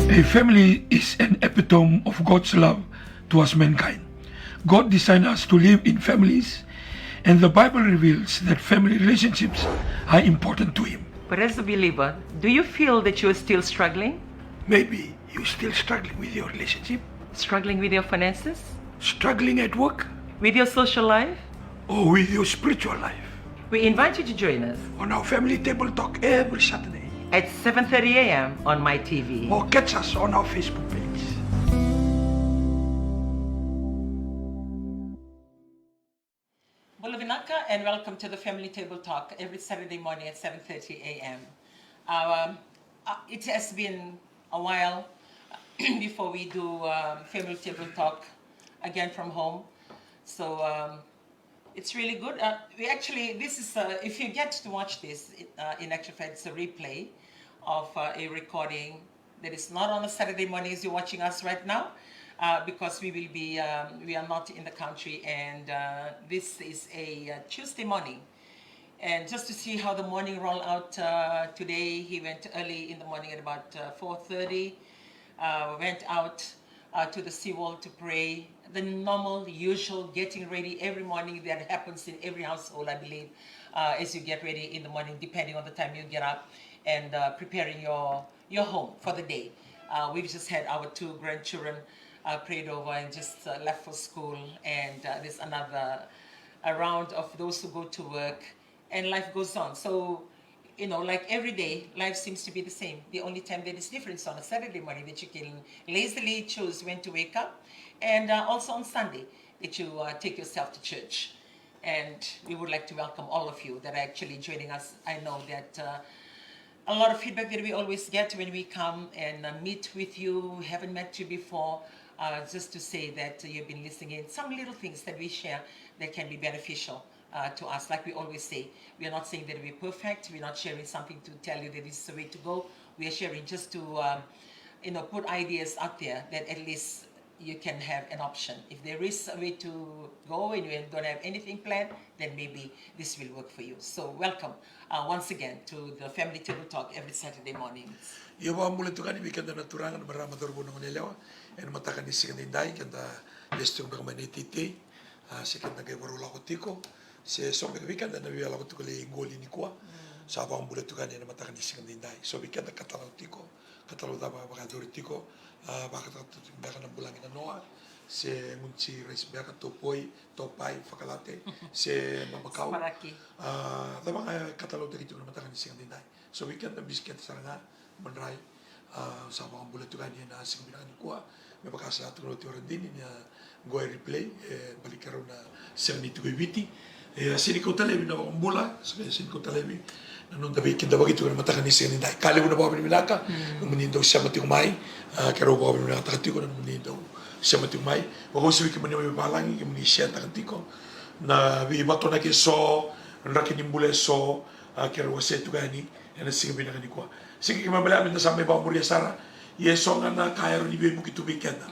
A family is an epitome of God's love towards mankind. God designed us to live in families, and the Bible reveals that family relationships are important to Him. But as a believer, do you feel that you are still struggling? Maybe you're still struggling with your relationship, Struggling with your finances? struggling at work, With your social life? or with your spiritual life. We invite you to join us On our Family Table Talk every Saturday, at 7:30 a.m. on my TV. or catch us on our Facebook page. Bulavinaka, and welcome to the Family Table Talk every Saturday morning at 7:30 a.m. It has been a while before we do Family Table Talk again from home. So it's really good. If you get to watch this, in actual fact, it's a replay of a recording that is not on a Saturday morning as you're watching us right now, because we are not in the country, and this is a Tuesday morning. And just to see how the morning roll out today, he went early in the morning at about 4:30, went out to the seawall to pray. The normal, usual getting ready every morning that happens in every household, I believe, as you get ready in the morning, depending on the time you get up, and preparing your home for the day. We've just had our two grandchildren prayed over and just left for school, and there's another round of those who go to work, and life goes on. So, like every day, life seems to be the same. The only time that is different is on a Saturday morning, that you can lazily choose when to wake up, and also on Sunday that you take yourself to church. And we would like to welcome all of you that are actually joining us. I know that a lot of feedback that we always get when we come and meet with you, haven't met you before, just to say that you've been listening in. Some little things that we share that can be beneficial to us. Like we always say, we are not saying that we're perfect. We're not sharing something to tell you that this is the way to go. We are sharing just to put ideas out there that at least you can have an option. If there is a way to go and you don't have anything planned, then maybe this will work for you. So welcome once again to the Family Table Talk every Saturday mornings. Yawa mula tukani bikanda naturangan marama dorbo ng nilawa en matakan ni sikan inday kanda lestung ng manititi sikan nagay warula ko tiko se sombe bikanda na biala ko tukali ngoli ni kwa sa bang mula tukani na matakan ni sikan inday so bikanda katalaw tiko katalaw daba baka tiko baka baka ng bulangin na noa se munci res baka topoy topai fakalate se mamakaw daba katalaw dito na matakan ni sikan inday so bikanda bisket saranga menrai sama ang bulat tukan na asing binangan kuha may pakasa ato ng tiwaran din niya go replay balik karon na 72 biti sini ko talebi na ang bula sini ko talebi nanong dabi kinda bagito na matakan ni sini dai kali mo na ba minilaka manindo siya mati umay karo ba minilaka takatiko na manindo siya mati umay wa ko sibi ki manyo balangi ki mani siya takatiko na bi bato na ki so rakin imbule so kero wa setu gani na sige binangan ni kuha sige kimabala amin na sa may bamburya sara yeso nga na kaya rin ibig mo kitubikan na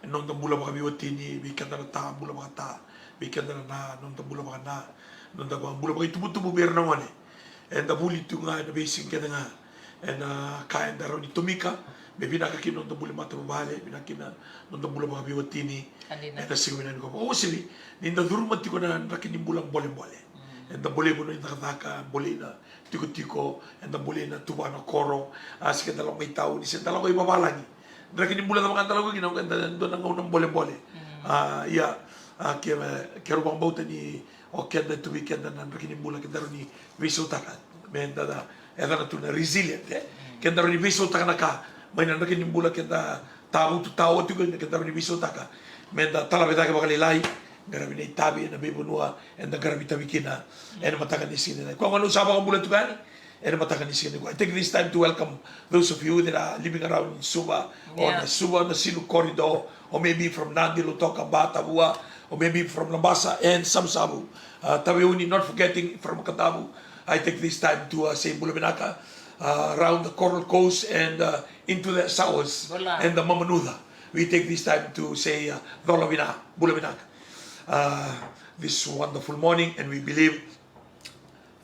nung tambula mga biwatini bikan na ta bula mga ta bikan na nung tambula mga na nung tambula mga itubutubo ber na wane and dabuli tu nga na basic ka nga and kaya na rin itumika may binakakin nung tambula mga tababali binakin na nung tambula mga biwatini and sige binangan ko oo sili ninda durumati ko na nakin bulang bole-bole and the boleh puno nakataka boleh na tiko-tiko and the boleh na tuwa na koro sige dalang may tao ni sen dalang ko ibabalangi dra kini bulan mga dalang ko ginaw kan do nang unang boleh-boleh kero bang bauta ni okay da tu weekend na dra kini bulan kan ni wisutakan men da na tu na resilient kan ni wisutakan ka may na kini bulan kan tao tu tao tu kan ni wisutakan men da talabeta ka bakalilay garabi na itabi na bibunua and the garabi tabi kina and matakan ni sini na kung ano usapa kang bulan tugan and matakan ni sini ko I take this time to welcome those of you that are living around in Suba or the Suba na Silu corridor or maybe from Nandi Lutoka Batabua or maybe from Lambasa and Samsabu Tawiuni not forgetting from Katabu I take this time to say Bulavinaka around the Coral Coast and into the Saos and the Mamanuda we take this time to say Bulavinaka this wonderful morning, and we believe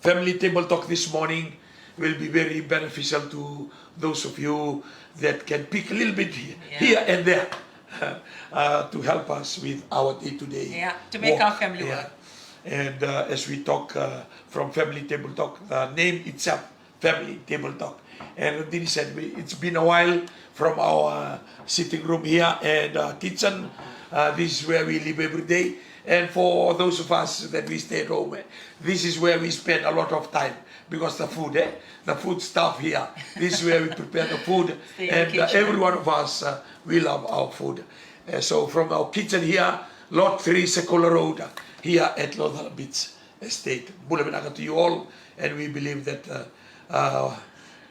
Family Table Talk this morning will be very beneficial to those of you that can pick a little bit Yeah. here and there to help us with our day-to-day Yeah, to make our walk. family work. And as we talk from Family Table Talk, the name itself, Family Table Talk. And Dini said, it's been a while from our sitting room here and kitchen. This is where we live every day. And for those of us that we stay at home, this is where we spend a lot of time because the food stuff here. This is where we prepare the food. Stay in the And kitchen. every one of us, we love our food. So from our kitchen here, Lot 3 Sekolah Road, here at Lodala Beach Estate. Bulaminaga to you all, and we believe that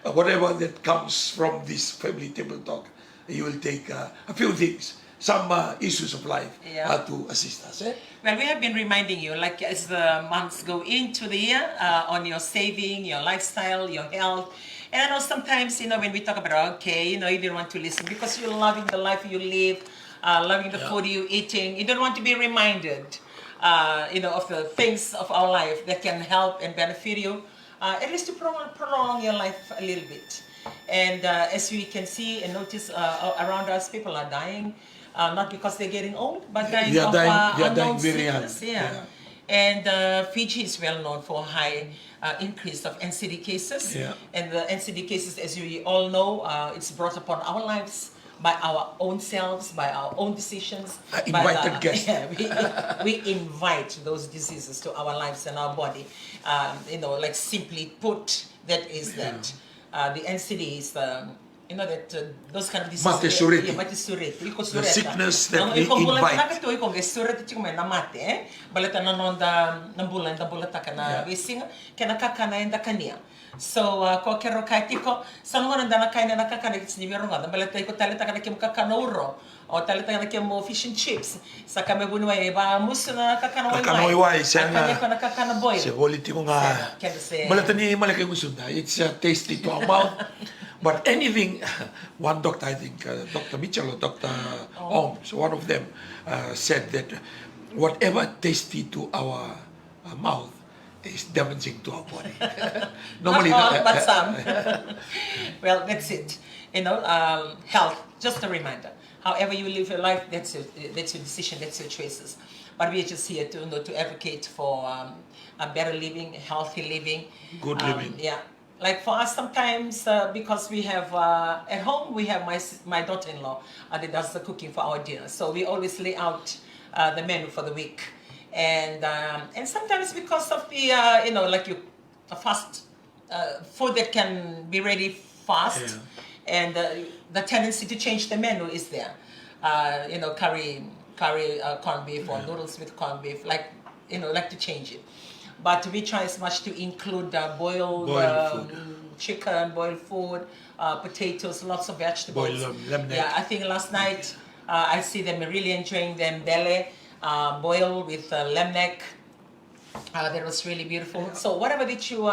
whatever that comes from this Family Table Talk, you will take a few things, some issues of life to assist us. Well, we have been reminding you, like as the months go into the year, on your saving, your lifestyle, your health. And I know sometimes, when we talk about, okay, you didn't want to listen because you're loving the life you live, loving the food you're eating. You don't want to be reminded, of the things of our life that can help and benefit you, at least to prolong your life a little bit. And as we can see and notice around us, people are dying. Not because they're getting old, but dying They are of dying unknown very young. sickness. Yeah. And Fiji is well known for high increase of NCD cases. Yeah. And the NCD cases, as you all know, it's brought upon our lives by our own selves, by our own decisions. Invited guests. Yeah, we invite those diseases to our lives and our body. Like simply put, that is that. The NCD is those kind of diseases. Mate surete. Mate surete. The sickness that we invite. Iko nge surete chiko na mate, balata na nonda nambula nda bulata kana wisinga kana kakana enda kania. So ko kero kaitiko sanwana nda na kaina na kakana kitsi nibironga nda balata iko taleta kana kim kakana uro o taleta kana kim fish and chips. Saka me buni wa ba musu na kakana wai. Kakana wai Kanya ko na kakana boil. Se voliti ko nga. Balata ni malaki musunda. It's tasty to our mouth. But anything, one doctor, I think, Dr. Mitchell or Dr. Holmes, one of them said that whatever tasty to our mouth is damaging to our body. Normally, not all, but some. Well, that's it. Health, just a reminder. However you live your life, that's your decision, that's your choices. But we are just here to advocate for a better living, healthy living. Good living. Yeah. Like for us sometimes, because we have, at home, we have my daughter-in-law that does the cooking for our dinner. So we always lay out the menu for the week. And sometimes because of the, a fast food that can be ready fast, and the tendency to change the menu is there. Curry corned beef or noodles with corned beef, like to change it. But we try as much to include boiled chicken, boiled food, potatoes, lots of vegetables. Boiled lemon egg. Yeah, I think last night I see them really enjoying them mbele, boiled with lemon egg. That was really beautiful. So whatever that you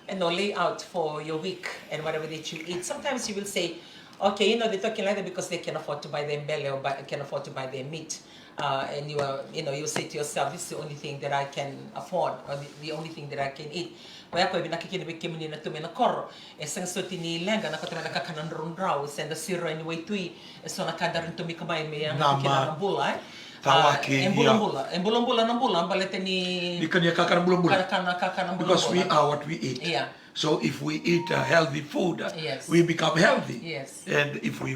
lay out for your week and whatever that you eat, sometimes you will say, okay, they're talking like that because they can afford to buy their mbele or can afford to buy their meat. And you say to yourself, this is the only thing that I can afford, or the only thing that I can eat. Kaya ko ibinakikini kimini na tumi na koro, esang so tinilenga na kote na nakakanan rundraw, senda siro anyway tui, so nakadarin tumi kamay may nakikina ng bulay. Tawaki. Embulong-bulong ng bulang, balete ni... Di kanya kakanang bulang-bulang. Kakanang Because we are what we eat. Yeah. So if we eat healthy food, we become healthy. Yes. And if we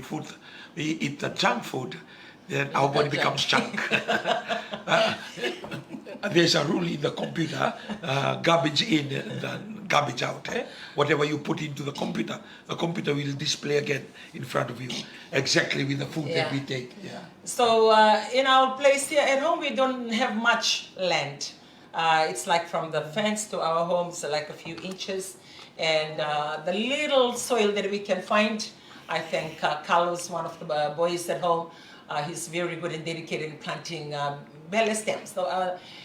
eat junk food, then our body becomes junk. There's a rule in the computer, garbage in and garbage out. Whatever you put into the computer will display again in front of you, exactly with the food that we take. Yeah. So in our place here at home, we don't have much land. It's like from the fence to our homes, like a few inches. And the little soil that we can find, I think Carlos, one of the boys at home, he's very good and dedicated in planting bele stems. So,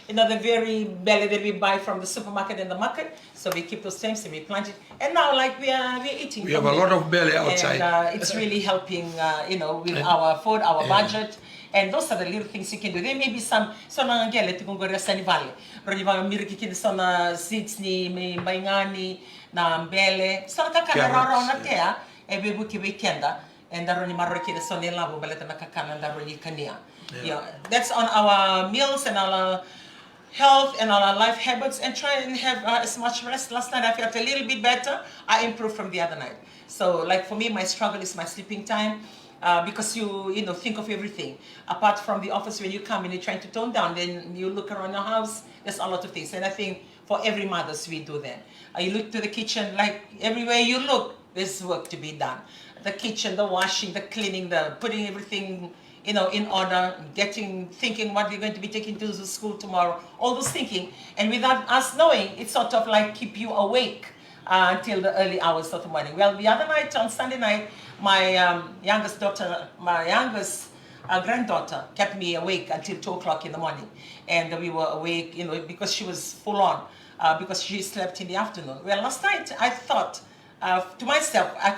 the very bele that we buy from the supermarket and the market. So we keep those stems and we plant it. And now, like we're eating. We have a lot of bele outside. And it's really helping, with our food, our budget. And those are the little things you can do. There may be some, so nangyayari ito kung gora sa nivali. Pero di ba miriki kini sa seeds ni may bayngani, na mbele so takana raro na tea e be buki weekenda and daro ni maroki de sonela bo baleta na kakana daro ni kania. Yeah, that's on our meals and our health and our life habits, and try and have as much rest. Last night I felt a little bit better. I improved from the other night. So like for me, my struggle is my sleeping time. Because you know think of everything apart from the office. When you come and you're trying to tone down, then you look around your house, there's a lot of things, and I think for every mothers we do that. You look to the kitchen, like everywhere you look there's work to be done. The kitchen, the washing, the cleaning, the putting everything in order, thinking what you're going to be taking to the school tomorrow, all those thinking, and without us knowing, it sort of like keep you awake until the early hours of the morning. Well, the other night, on Sunday night, my youngest granddaughter kept me awake until 2 o'clock in the morning. And we were awake, because she was full on, because she slept in the afternoon. Well, last night I thought to myself, I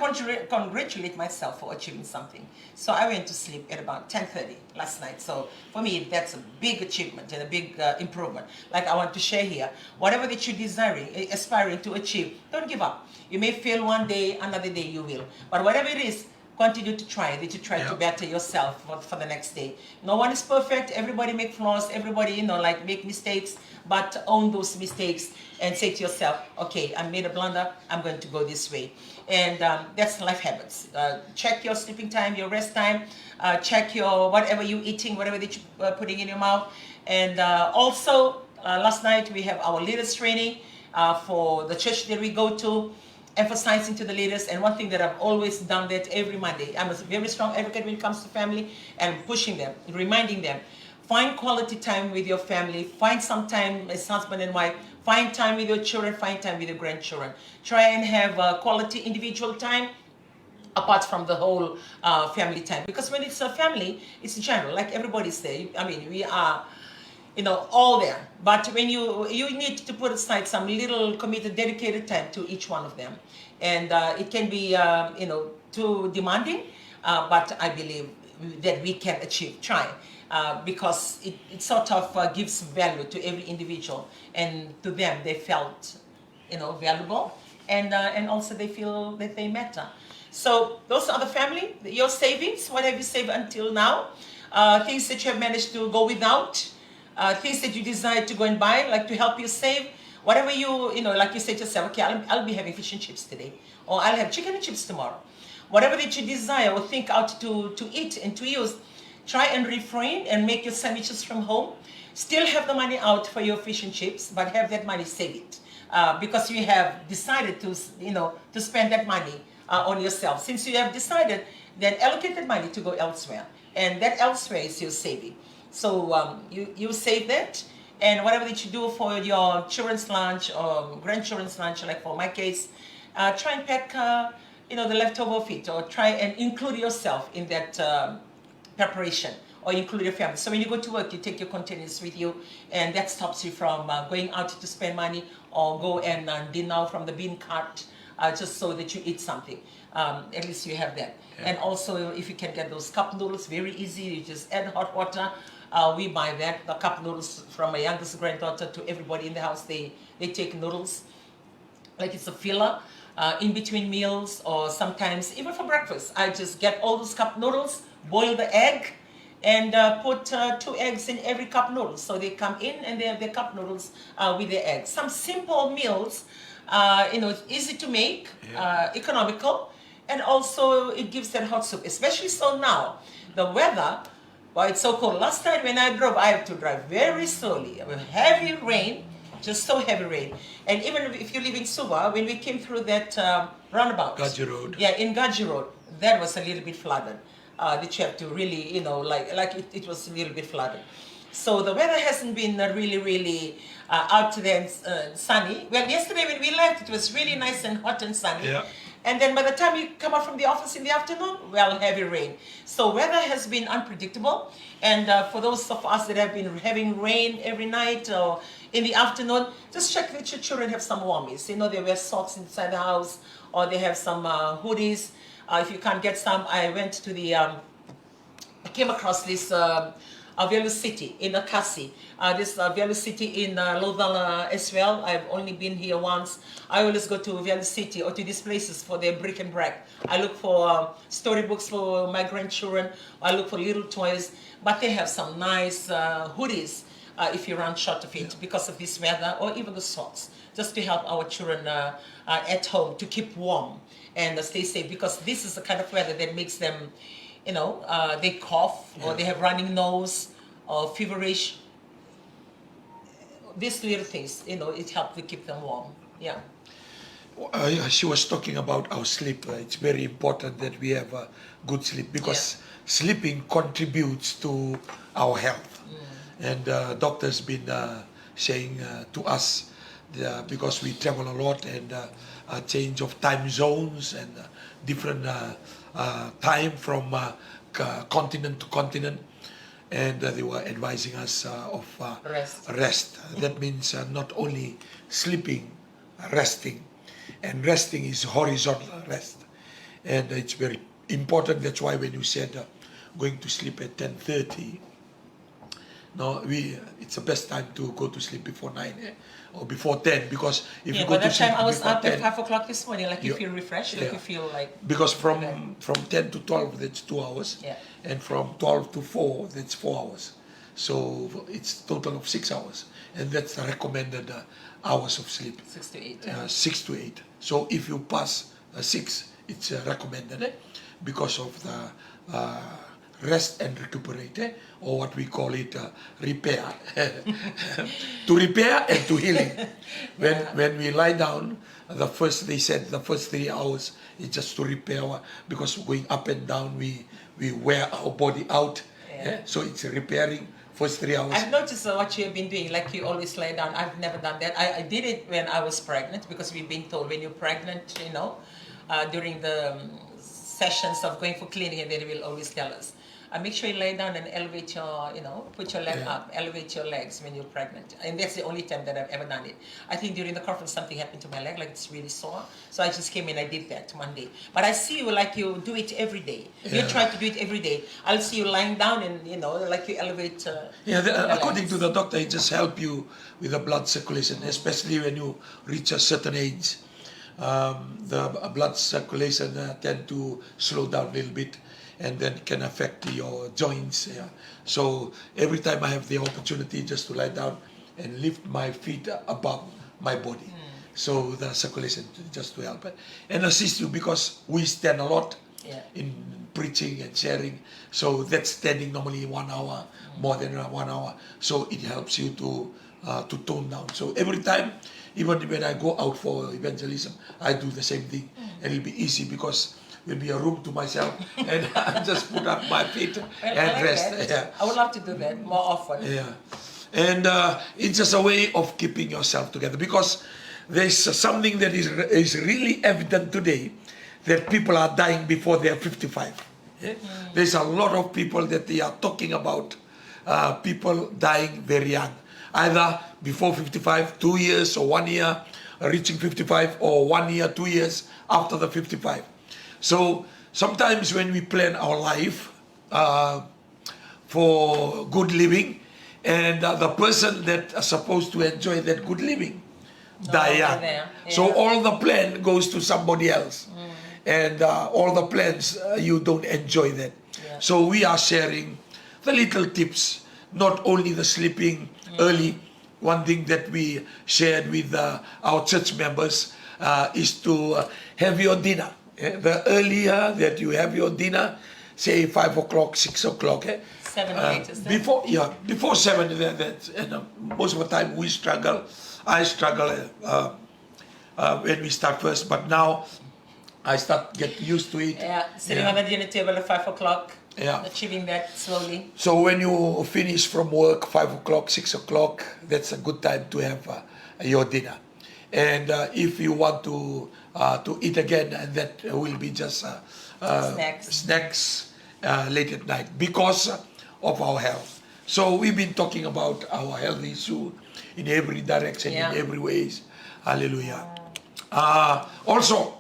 congratulate myself for achieving something. So I went to sleep at about 10:30 last night. So for me, that's a big achievement and a big improvement. Like I want to share here, whatever that you're desiring, aspiring to achieve, don't give up. You may fail one day, another day you will. But whatever it is, continue to try to better yourself for the next day. No one is perfect. Everybody make flaws. Everybody, make mistakes. But own those mistakes and say to yourself, okay, I made a blunder. I'm going to go this way. And that's life habits. Check your sleeping time, your rest time. Check your whatever you're eating, whatever that you're putting in your mouth. And also, last night we have our leaders training for the church that we go to, emphasizing to the leaders. And one thing that I've always done that every Monday, I'm a very strong advocate when it comes to family, and pushing them, reminding them, find quality time with your family, find some time as husband and wife, find time with your children, find time with your grandchildren. Try and have quality individual time apart from the whole family time. Because when it's a family, it's general, like everybody's there. I mean, we are all there. But when you need to put aside some little committed, dedicated time to each one of them. And it can be, too demanding, but I believe that we can achieve, try. Because it sort of gives value to every individual. And to them, they felt, valuable. And also they feel that they matter. So those are the family, your savings, what have you saved until now? Things that you have managed to go without. Things that you decide to go and buy, like to help you save. Whatever like you say to yourself, okay, I'll be having fish and chips today, or I'll have chicken and chips tomorrow. Whatever that you desire or think out to eat and to use, try and refrain and make your sandwiches from home. Still have the money out for your fish and chips, but have that money, save it. Because you have decided to spend that money on yourself. Since you have decided, then allocate that money to go elsewhere. And that elsewhere is your saving. So you save that, and whatever that you do for your children's lunch or grandchildren's lunch, like for my case, try and pack the leftover of it, or try and include yourself in that preparation, or include your family. So when you go to work, you take your containers with you, and that stops you from going out to spend money or go and dinner from the bean cart just so that you eat something. At least you have that. Yeah. And also, if you can get those cup noodles, very easy. You just add hot water. We buy that, the cup noodles, from my youngest granddaughter to everybody in the house. They take noodles like it's a filler in between meals, or sometimes even for breakfast. I just get all those cup noodles, boil the egg, and put 2 eggs in every cup noodle. So they come in and they have their cup noodles with their eggs. Some simple meals, it's easy to make, economical, and also it gives that hot soup, especially so now. The weather, well, it's so cold. Last night when I drove, I had to drive very slowly. Heavy rain, just so heavy rain. And even if you live in Suva, when we came through that roundabout. Gaji Road. Yeah, in Gaji Road, that was a little bit flooded. That you have to really, it was a little bit flooded. So the weather hasn't been really out there and sunny. Well, yesterday when we left, it was really nice and hot and sunny. Yeah. And then by the time you come out from the office in the afternoon, well, heavy rain. So weather has been unpredictable. And for those of us that have been having rain every night or in the afternoon, just check that your children have some warmies. They wear socks inside the house, or they have some hoodies. If you can't get some, I went to I came across this Avialo City in Akasi. This Avialo City in Lodala as well. I've only been here once. I always go to Avialo City or to these places for their brick and brack. I look for storybooks for my grandchildren. I look for little toys. But they have some nice hoodies if you run short of it because of this weather, or even the socks, just to help our children at home to keep warm and stay safe, because this is the kind of weather that makes them, they cough or they have running nose or feverish. These little things, it helps to keep them warm. Yeah. She was talking about our sleep. It's very important that we have a good sleep, because sleeping contributes to our health. And doctors been saying to us, because we travel a lot and a change of time zones and different time from continent to continent, and they were advising us of rest. That means not only sleeping, resting. And resting is horizontal rest. And it's very important. That's why when you said going to sleep at 10:30, it's the best time to go to sleep before 9 or before 10, because if you go to sleep time I was before up 10, at 5 o'clock this morning, you feel refreshed, you feel like... Because from 10 to 12, that's 2 hours. Yeah. And from 12 to 4, that's 4 hours. So it's total of 6 hours. And that's the recommended hours of sleep. 6 to 8. 6 to 8. So if you pass 6, it's recommended because of the rest and recuperate, or what we call it repair. To repair and to healing. When we lie down, they said the first 3 hours is just to repair, because going up and down, we wear our body out. So it's repairing first 3 hours. I've noticed what you have been doing, like you always lie down. I've never done that. I did it when I was pregnant, because we've been told when you're pregnant, during the sessions of going for cleaning, and they will always tell us, make sure you lay down and elevate your, put your leg up, elevate your legs when you're pregnant. And that's the only time that I've ever done it. I think during the conference something happened to my leg, like it's really sore. So I just came in, I did that Monday. But I see you like you do it every day. You try to do it every day. I'll see you lying down and, like you elevate according to the doctor, it just helps you with the blood circulation, especially when you reach a certain age. The blood circulation tend to slow down a little bit, and then can affect your joints. So every time I have the opportunity just to lie down and lift my feet above my body, so the circulation just to help it and assist you, because we stand a lot in preaching and sharing. So that's standing normally 1 hour, more than 1 hour. So it helps you to tone down. So every time, even when I go out for evangelism, I do the same thing, and it'll be easy because will be a room to myself, and I just put up my feet and rest. I would love to do that more often. And it's just a way of keeping yourself together, because there's something that is really evident today, that people are dying before they are 55. There's a lot of people that they are talking about, people dying very young, either before 55, 2 years or 1 year, reaching 55, or 1 year, 2 years after the 55. So sometimes when we plan our life for good living, and the person that are supposed to enjoy that good living die young. So all the plan goes to somebody else. And all the plans, you don't enjoy that. So we are sharing the little tips, not only the sleeping early. One thing that we shared with our church members is to have your dinner. The earlier that you have your dinner, say 5 o'clock, 6 o'clock. 7 or 8 is that? Before 7, most of the time we struggle. I struggle when we start first, but now I start get used to it. Sitting on the dinner table at 5 o'clock, achieving that slowly. So when you finish from work, 5 o'clock, 6 o'clock, that's a good time to have your dinner. And if you want to eat again, and that will be just snacks late at night, because of our health. So we've been talking about our health issue in every direction, in every ways. Hallelujah. Also,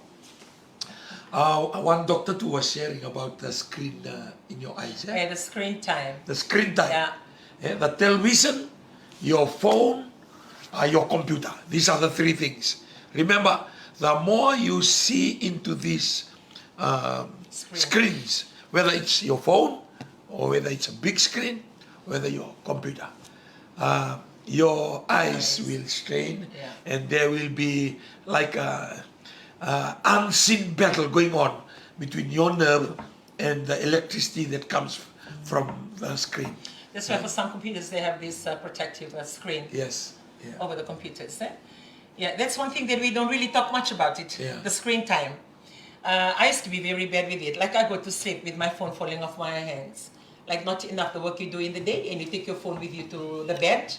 one doctor too was sharing about the screen in your eyes. The screen time. The screen time. The television, your phone, your computer. These are the three things. Remember, the more you see into these screens, whether it's your phone or whether it's a big screen, whether your computer, your eyes will strain, and there will be like a unseen battle going on between your nerve and the electricity that comes from the screen. That's why for some computers they have this protective screen Yes. over the computers. Yeah, that's one thing that we don't really talk much about it, the screen time. I used to be very bad with it. Like I go to sleep with my phone falling off my hands. Like not enough the work you do in the day, and you take your phone with you to the bed,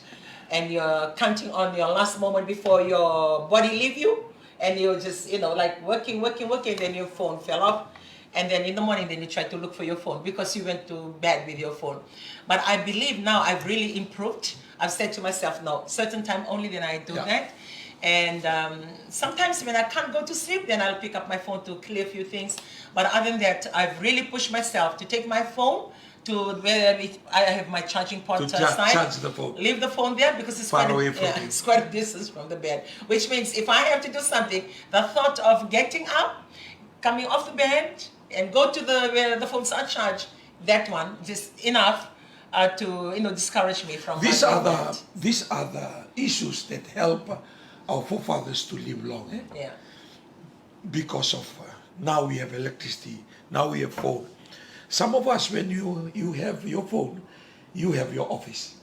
and you're counting on your last moment before your body leave you, and you're just, like working, then your phone fell off. And then in the morning, then you try to look for your phone because you went to bed with your phone. But I believe now I've really improved. I've said to myself, no, certain time only then I do that. And sometimes when I can't go to sleep, then I'll pick up my phone to clear a few things. But other than that, I've really pushed myself to take my phone to where I have my charging port aside. Charge the phone. Leave the phone there because it's Far away from you. it's quite a distance from the bed. Which means if I have to do something, the thought of getting up, coming off the bed, and go to where the phones are charged, that one just enough to discourage me from. These are the issues that help our forefathers to live long. Yeah. Because of now we have electricity, now we have phone. Some of us, when you have your phone, you have your office.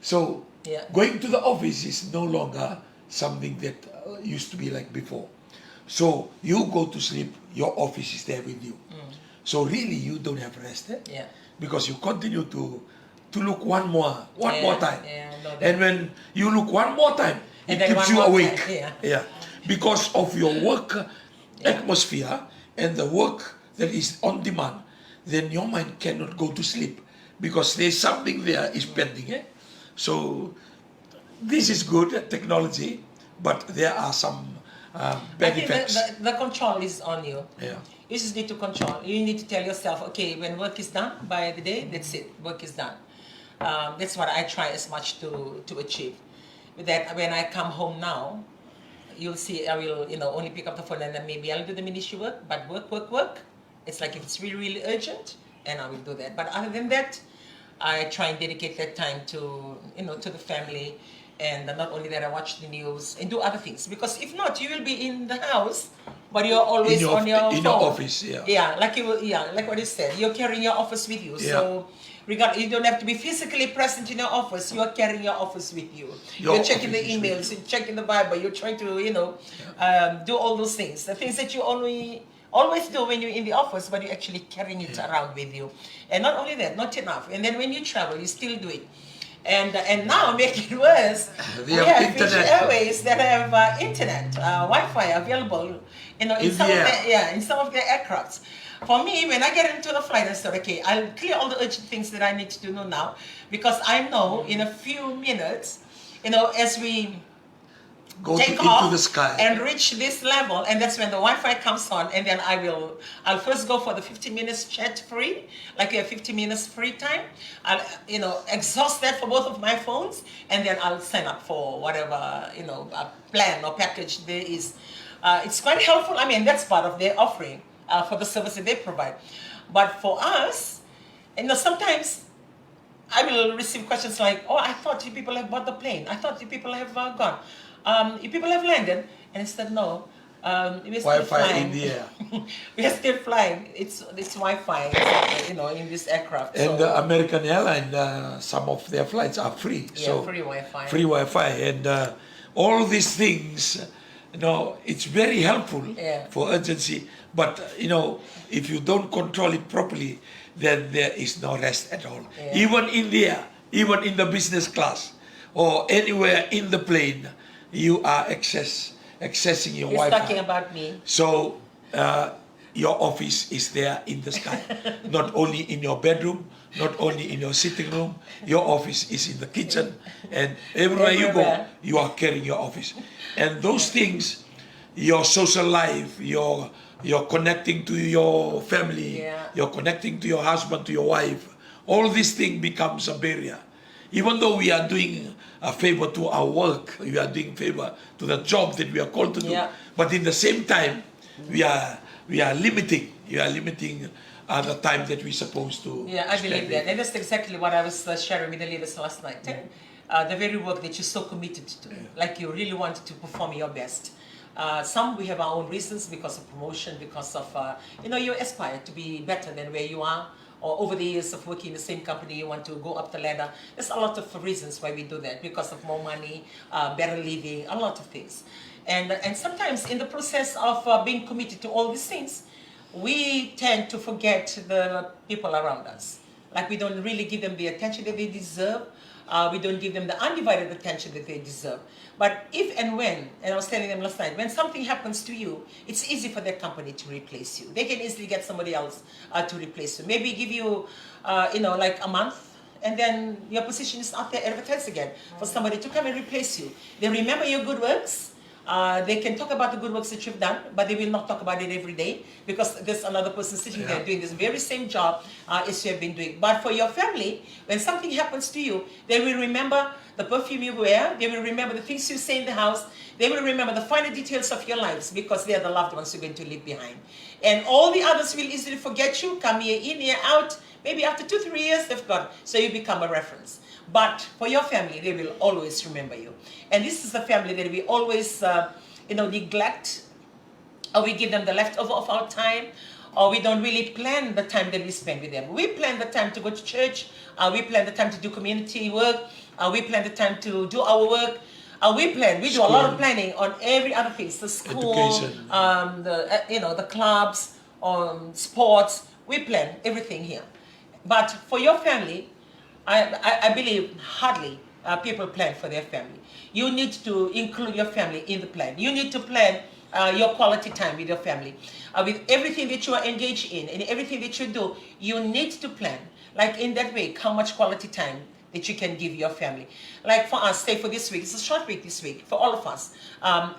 So going to the office is no longer something that used to be like before. So you go to sleep, your office is there with you. So really you don't have rest, because you continue to look one more time. And when you look one more time, it keeps you awake. Because of your work atmosphere and the work that is on demand, then your mind cannot go to sleep because there's something there is pending. So this is good technology, but there are some bad effects. I think the control is on you. Yeah. You just need to control. You need to tell yourself, okay, when work is done by the day, that's it. Work is done. That's what I try as much to achieve. That when I come home now, you'll see I will only pick up the phone and then maybe I'll do the ministry work. But work. It's like if it's really, really urgent, and I will do that. But other than that, I try and dedicate that time to to the family. And not only that, I watch the news and do other things. Because if not, you will be in the house, but you're always on your phone. In your office, like what you said. You're carrying your office with you. So you don't have to be physically present in your office. You are carrying your office with you. You're checking the emails, you're checking the Bible. You're trying to, do all those things. The things that you always do when you're in the office, but you're actually carrying it around with you. And not only that, not enough. And then when you travel, you still do it. And now, make it worse, we have Fiji Airways that have internet, Wi-Fi available, in some of their aircrafts. For me, when I get into the flight, I said, okay, I'll clear all the urgent things that I need to do now, because I know in a few minutes, as we take off the sky and reach this level, and that's when the Wi-Fi comes on, and then I'll first go for the 15 minutes chat free, like we have 15 minutes free time. I'll exhaust that for both of my phones, and then I'll sign up for whatever plan or package there is. It's quite helpful. I mean, that's part of their offering for the service that they provide. But for us, sometimes I will receive questions like, "Oh, I thought you people have bought the plane. I thought you people have gone. You people have landed," and I said, "No, we're still flying. In the air. We're still flying. It's Wi-Fi, in this aircraft." And the American airline, some of their flights are free. Yeah, free Wi-Fi. Free Wi-Fi, and all these things, it's very helpful for urgency. But if you don't control it properly, then there is no rest at all. Even in the air, even in the business class, or anywhere in the plane, you are accessing your Wi-Fi. You're talking about me. So your office is there in the sky. Not only in your bedroom, not only in your sitting room, your office is in the kitchen, and everywhere you go, you are carrying your office. And those things, your social life, you're connecting to your family, you're connecting to your husband, to your wife, all these things becomes a barrier. even though we are doing a favor to our work, we are doing favor to the job that we are called to do. Yeah. But in the same time, we are limiting. The time that we're supposed to. Yeah, I spend believe it. that. And that's exactly what I was sharing with the leaders last night. The very work that you're so committed to, like you really wanted to perform your best. Some we have our own reasons because of promotion, because of, you aspire to be better than where you are, or over the years of working in the same company, you want to go up the ladder. There's a lot of reasons why we do that, because of more money, better living, a lot of things. And sometimes in the process of being committed to all these things, we tend to forget the people around us. Like we don't really give them the attention that they deserve. We don't give them the undivided attention that they deserve. But if and when, and I was telling them last night, when something happens to you, it's easy for their company to replace you. They can easily get somebody else to replace you. Maybe give you, like a month, and then your position is out there advertised again for somebody to come and replace you. They remember your good works. They can talk about the good works that you've done, but they will not talk about it every day because there's another person sitting there doing this very same job as you have been doing. But for your family, when something happens to you, they will remember the perfume you wear, they will remember the things you say in the house, they will remember the finer details of your lives because they are the loved ones you're going to leave behind. And all the others will easily forget you, come here in, here out. Maybe after 2-3 years, they've gone. So you become a reference. But for your family, they will always remember you. And this is the family that we always, neglect, or we give them the leftover of our time, or we don't really plan the time that we spend with them. We plan the time to go to church. We plan the time to do community work. We plan the time to do our work. We do a lot of planning on every other thing. The school, education, the clubs, sports. We plan everything here. But for your family, I believe hardly people plan for their family. You need to include your family in the plan. You need to plan your quality time with your family. With everything that you are engaged in and everything that you do, you need to plan. Like in that way, how much quality time that you can give your family. Like for us, say for this week, it's a short week this week, for all of us.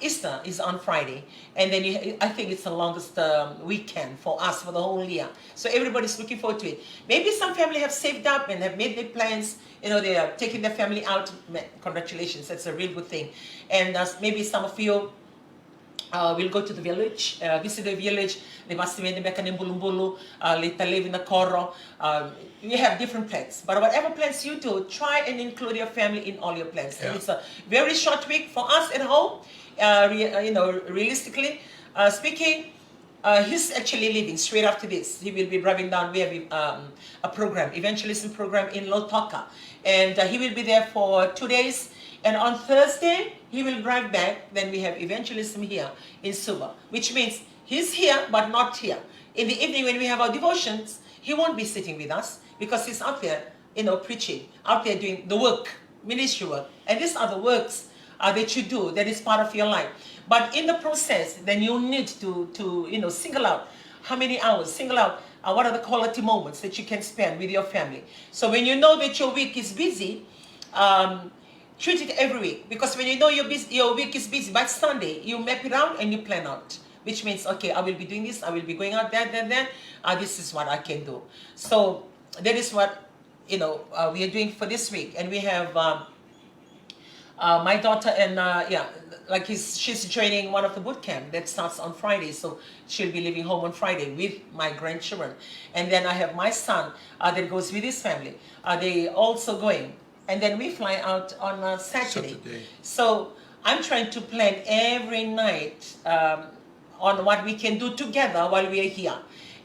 Easter is on Friday, and then I think it's the longest weekend for us for the whole year. So everybody's looking forward to it. Maybe some family have saved up and have made their plans. They are taking their family out. Congratulations, that's a real good thing. And maybe some of you will go to the village, visit the village. They must be in Bulumbulu, live in the Koro. You have different plans, but whatever plans you do, try and include your family in all your plans. Yeah. And it's a very short week for us at home. Realistically speaking, he's actually leaving straight after this. He will be driving down. We have a program, evangelism program in Lotoka, and he will be there for 2 days. And on Thursday, he will drive back. Then we have evangelism here in Suba, which means he's here, but not here. In the evening when we have our devotions, he won't be sitting with us because he's out there, preaching, out there doing the work, ministry work. And these are the works that you do that is part of your life. But in the process, then you need to single out how many hours, single out what are the quality moments that you can spend with your family. So when you know that your week is busy, treat it every week, because when you know your week is busy, by Sunday, you map it out and you plan out, which means, okay, I will be doing this, I will be going out there, this is what I can do. So that is what, we are doing for this week. And we have my daughter and, she's joining one of the boot camp that starts on Friday, so she'll be leaving home on Friday with my grandchildren. And then I have my son that goes with his family. They also going. And then we fly out on Saturday. So I'm trying to plan every night on what we can do together while we are here.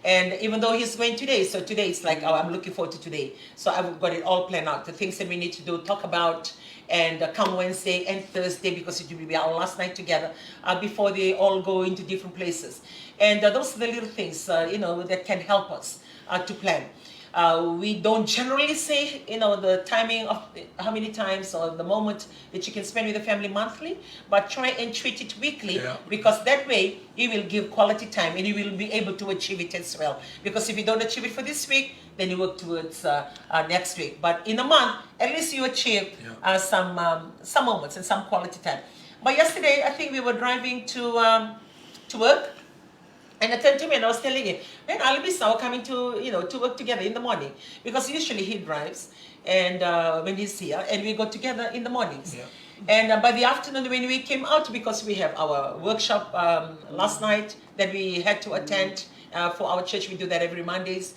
And even though he's going today, so today it's like, I'm looking forward to today. So I've got it all planned out, the things that we need to do, talk about, and come Wednesday and Thursday, because it will be our last night together before they all go into different places. And those are the little things, that can help us to plan. We don't generally say, the timing of how many times or the moment that you can spend with the family monthly, but try and treat it weekly, because that way you will give quality time and you will be able to achieve it as well. Because if you don't achieve it for this week, then you work towards next week. But in a month, at least you achieve some moments and some quality time. But yesterday, I think we were driving to work. And I turned to me and I was telling him, man, Albis now coming to, to work together in the morning. Because usually he drives and when he's here, and we go together in the mornings. Yeah. And by the afternoon when we came out, because we have our workshop last night that we had to attend for our church, we do that every Mondays.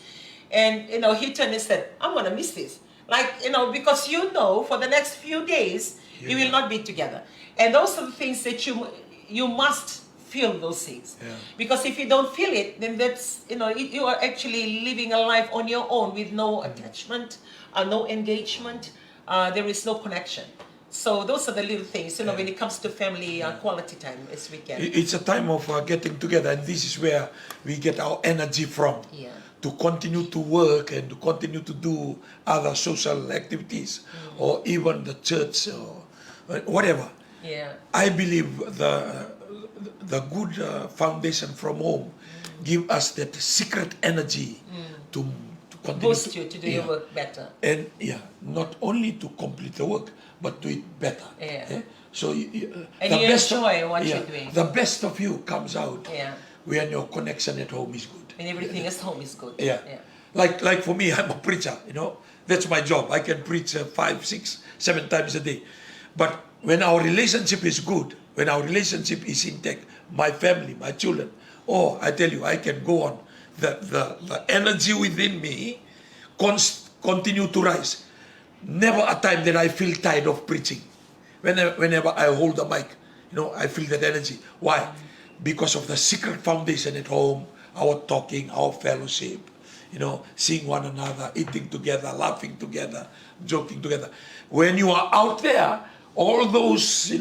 And, he turned and said, I'm going to miss this. Like, because for the next few days, you will not be together. And those are the things that you must feel those things. Yeah. Because if you don't feel it, then that's, you are actually living a life on your own with no attachment, no engagement, there is no connection. So those are the little things, when it comes to family quality time this weekend. It's a time of getting together, and this is where we get our energy from. Yeah. To continue to work and to continue to do other social activities, or even the church or whatever. Yeah. I believe the good foundation from home give us that secret energy to continue Boost you to do your work better. and not only to complete the work but do it better. Yeah. So And you enjoy what you're doing. The best of you comes out Yeah. when your connection at home is good. And everything at home is good. Yeah. Like for me, I'm a preacher, That's my job. I can preach 5, 6, 7 times a day. But when our relationship is good, when our relationship is intact, my family, my children, I tell you, I can go on. The energy within me continue to rise. Never a time that I feel tired of preaching. Whenever I hold the mic, I feel that energy. Why? Because of the secret foundation at home, our talking, our fellowship, seeing one another, eating together, laughing together, joking together. When you are out there, all those